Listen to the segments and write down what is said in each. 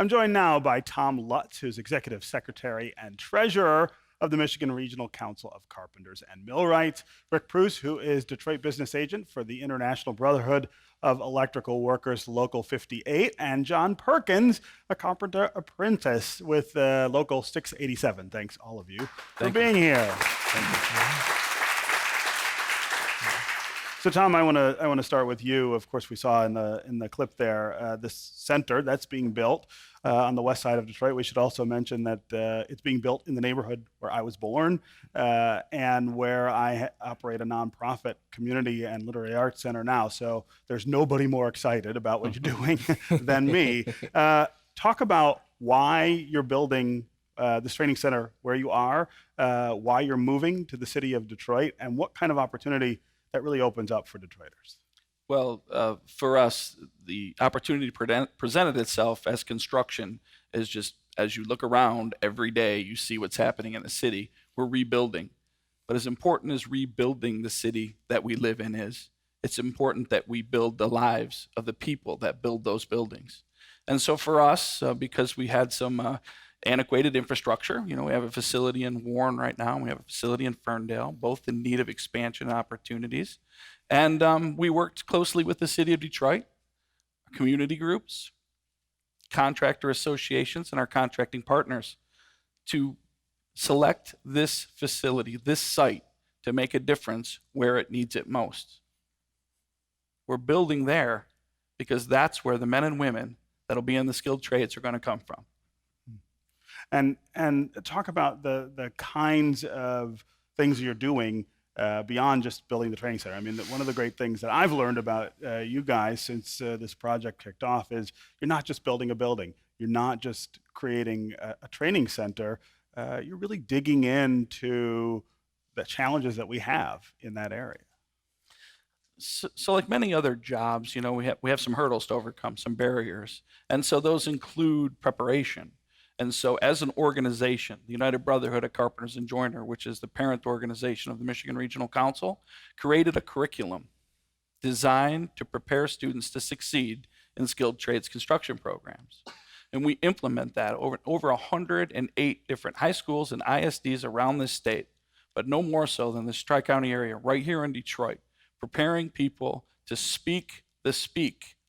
I'm joined now by Tom Lutz, who's Executive Secretary and Treasurer of the Michigan Regional Council of Carpenters and Millwrights, Ric Preuss, who is Detroit Business Agent for the International Brotherhood of Electrical Workers Local 58, and John Perkins, a carpenter apprentice with Local 687. Thanks, all of you, for being here. Thank you. So, Tom, I want to start with you. Of course, we saw in the clip there this center that's being built on the west side of Detroit. We should also mention that it's being built in the neighborhood where I was born and where I operate a nonprofit community and literary arts center now. So there's nobody more excited about what you're doing than me. Talk about why you're building this training center where you are, why you're moving to the city of Detroit, and what kind of opportunity that really opens up for Detroiters. Well, for us, the opportunity presented itself as construction is just, as you look around every day, you see what's happening in the city. We're rebuilding. But as important as rebuilding the city that we live in is, it's important that we build the lives of the people that build those buildings. And so for us, because we had some antiquated infrastructure. We have a facility in Warren right now. We have a facility in Ferndale, both in need of expansion opportunities. And we worked closely with the city of Detroit, community groups, contractor associations, and our contracting partners to select this facility, this site, to make a difference where it needs it most. We're building there because that's where the men and women that'll be in the skilled trades are going to come from. And talk about the kinds of things you're doing beyond just building the training center. I mean, one of the great things that I've learned about you guys since this project kicked off is you're not just building a building. You're not just creating a training center. You're really digging into the challenges that we have in that area. So like many other jobs, we have some hurdles to overcome, some barriers. And so those include preparation. And so as an organization, the United Brotherhood of Carpenters and Joiners, which is the parent organization of the Michigan Regional Council, created a curriculum designed to prepare students to succeed in skilled trades construction programs. And we implement that over 108 different high schools and ISDs around this state, but no more so than this Tri-County area right here in Detroit, preparing people to speak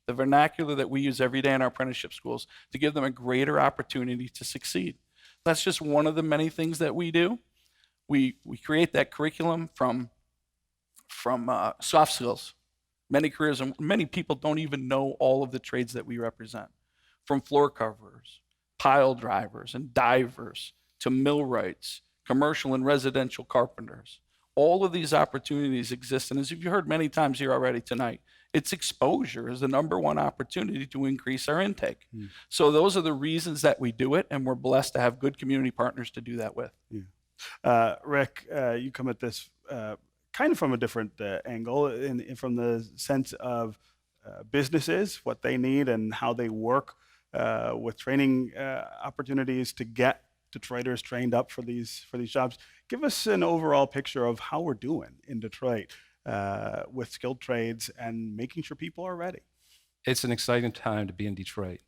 the vernacular that we use every day in our apprenticeship schools, to give them a greater opportunity to succeed. That's just one of the many things that we do. We create that curriculum from soft skills. Many careers, and many people don't even know all of the trades that we represent. From floor coverers, pile drivers, and divers, to millwrights, commercial and residential carpenters. All of these opportunities exist, and as you've heard many times here already tonight, its exposure is the number one opportunity to increase our intake. So those are the reasons that we do it, and we're blessed to have good community partners to do that with. Yeah. Ric, you come at this kind of from a different angle, from the sense of businesses, what they need and how they work with training opportunities to get Detroiters trained up for these jobs. Give us an overall picture of how we're doing in Detroit with skilled trades and making sure people are ready. It's an exciting time to be in Detroit.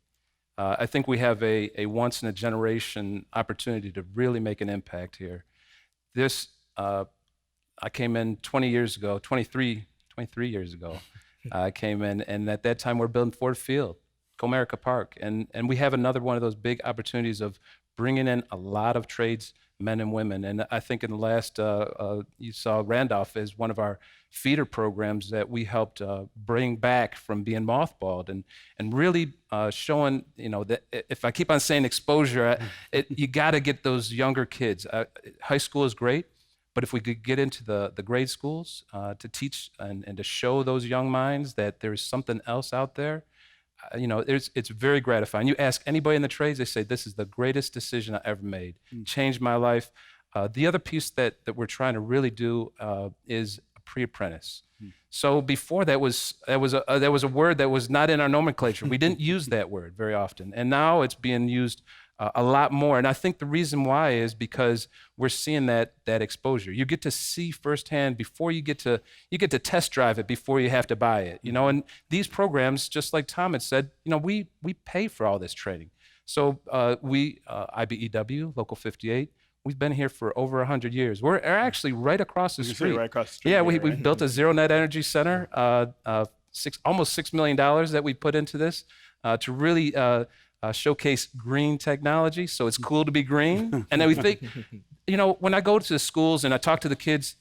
I think we have a once-in-a-generation opportunity to really make an impact here. I came in 23 years ago. I came in, and at that time we're building Ford Field, Comerica Park, and we have another one of those big opportunities of bringing in a lot of trades, men and women. And I think in the last, you saw Randolph as one of our feeder programs that we helped bring back from being mothballed, and really showing, that if I keep on saying exposure, you got to get those younger kids. High school is great, but if we could get into the grade schools to teach and to show those young minds that there's something else out there, it's very gratifying. You ask anybody in the trades, they say, this is the greatest decision I ever made. Changed my life. The other piece that we're trying to really do is a pre-apprentice. So before that was a word that was not in our nomenclature. We didn't use that word very often. And now it's being used a lot more. And I think the reason why is because we're seeing that exposure. You get to see firsthand before you get to test drive it before you have to buy it. And these programs, just like Tom had said, we pay for all this training. So we, IBEW, Local 58, we've been here for over 100 years. We're actually right across the You can see street. right across the street. Yeah, here, we've right? built a zero net energy center, almost $6 million that we put into this to really showcase green technology. So it's cool to be green. And then we think, when I go to the schools and I talk to the kids,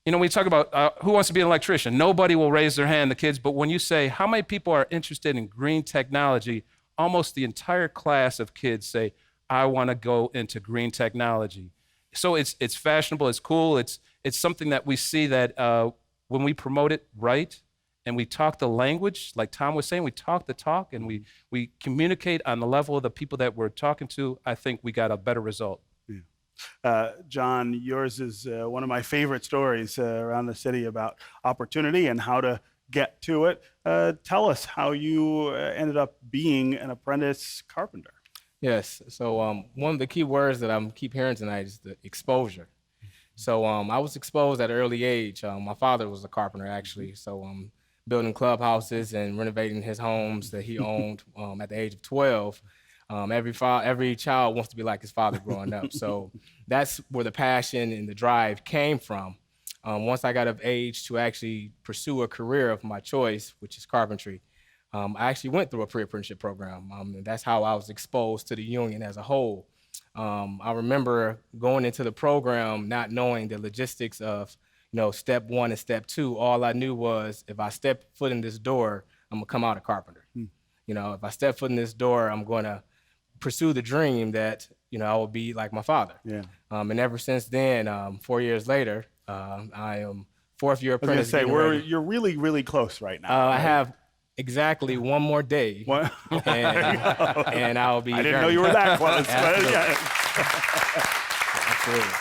we talk about who wants to be an electrician. Nobody will raise their hand, the kids. But when you say how many people are interested in green technology, almost the entire class of kids say, I want to go into green technology. So it's fashionable, it's cool, it's something that we see that when we promote it right and we talk the language, like Tom was saying, we talk the talk and we communicate on the level of the people that we're talking to, I think we got a better result. John, yours is one of my favorite stories around the city about opportunity and how to get to it. Tell us how you ended up being an apprentice carpenter. Yes. So one of the key words that I keep hearing tonight is the exposure. So I was exposed at an early age. My father was a carpenter, actually. So building clubhouses and renovating his homes that he owned at the age of 12. Every child wants to be like his father growing up. So that's where the passion and the drive came from. Once I got of age to actually pursue a career of my choice, which is carpentry, I actually went through a pre-apprenticeship program. And that's how I was exposed to the union as a whole. I remember going into the program not knowing the logistics of, step 1 and step 2. All I knew was if I step foot in this door, I'm gonna come out a carpenter. If I step foot in this door, I'm gonna pursue the dream that, I will be like my father. Yeah. And ever since then, 4 years later, I am fourth year I was apprentice. going to say, you're really, really close right now. I right? have exactly one more day, What? and I'll be. I didn't know you were that close. Absolutely.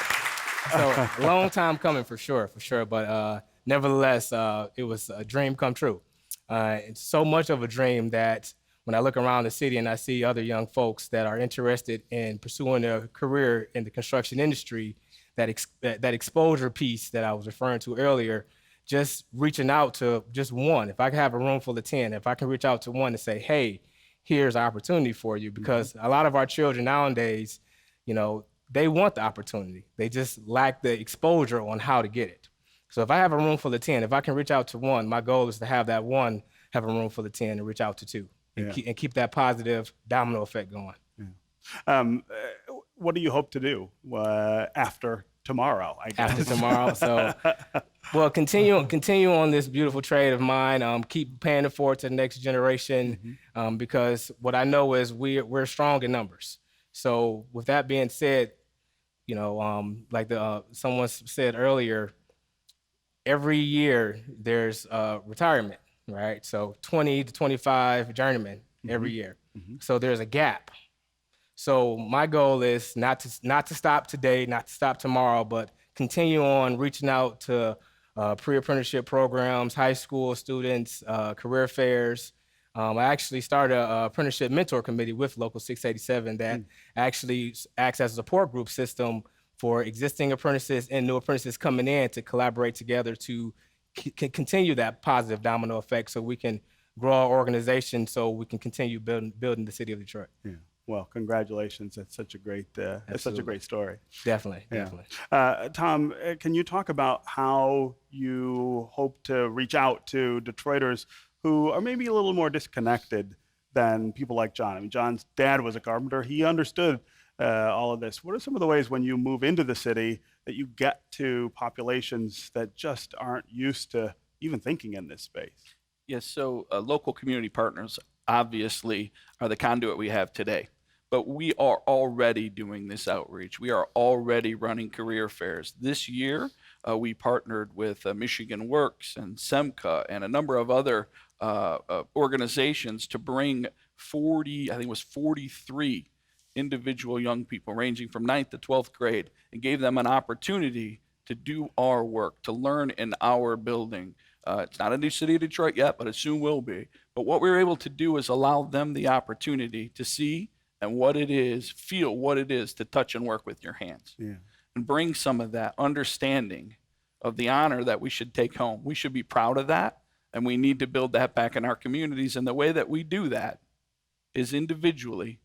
So a long time coming for sure. But nevertheless, it was a dream come true. It's so much of a dream that when I look around the city and I see other young folks that are interested in pursuing a career in the construction industry, that exposure piece that I was referring to earlier, just reaching out to just one. If I can have a room full of 10, if I can reach out to one and say, hey, here's an opportunity for you, because a lot of our children nowadays, they want the opportunity. They just lack the exposure on how to get it. So if I have a room full of 10, if I can reach out to one, my goal is to have that one have a room full of 10 and reach out to 2 and keep that positive domino effect going. What do you hope to do after tomorrow, I guess? After tomorrow. So, well, continue on this beautiful trade of mine. Keep paying it forward to the next generation, because what I know is we're strong in numbers. So with that being said, like someone said earlier, every year there's retirement, right? So 20 to 25 journeymen every year. So there's a gap. So my goal is not to stop today, not to stop tomorrow, but continue on reaching out to pre-apprenticeship programs, high school students, career fairs. I actually started an apprenticeship mentor committee with Local 687 that actually acts as a support group system for existing apprentices and new apprentices coming in to collaborate together to continue that positive domino effect so we can grow our organization, so we can continue building the city of Detroit. Yeah. Well, congratulations. That's such a great story. Definitely. Tom, can you talk about how you hope to reach out to Detroiters who are maybe a little more disconnected than people like John? I mean, John's dad was a carpenter. He understood all of this. What are some of the ways when you move into the city that you get to populations that just aren't used to even thinking in this space? Yes, so local community partners obviously are the conduit we have today. But we are already doing this outreach. We are already running career fairs. This year, we partnered with Michigan Works and SEMCA and a number of other organizations to bring 43 individual young people ranging from 9th to 12th grade and gave them an opportunity to do our work, to learn in our building. It's not a new city of Detroit yet, but it soon will be. But what we were able to do is allow them the opportunity to see and what it is, feel what it is to touch and work with your hands. Yeah. And bring some of that understanding of the honor that we should take home. We should be proud of that, and we need to build that back in our communities. And the way that we do that is individually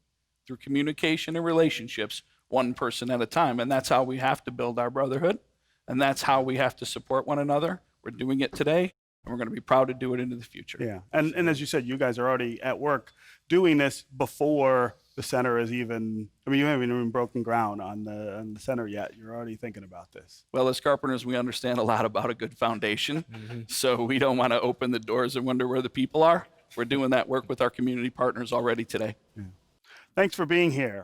through communication and relationships, one person at a time. And that's how we have to build our brotherhood. And that's how we have to support one another. We're doing it today, and we're going to be proud to do it into the future. Yeah, and as you said, you guys are already at work doing this before the center is even, I mean, you haven't even broken ground on the center yet. You're already thinking about this. Well, as carpenters, we understand a lot about a good foundation. So we don't want to open the doors and wonder where the people are. We're doing that work with our community partners already today. Thanks for being here.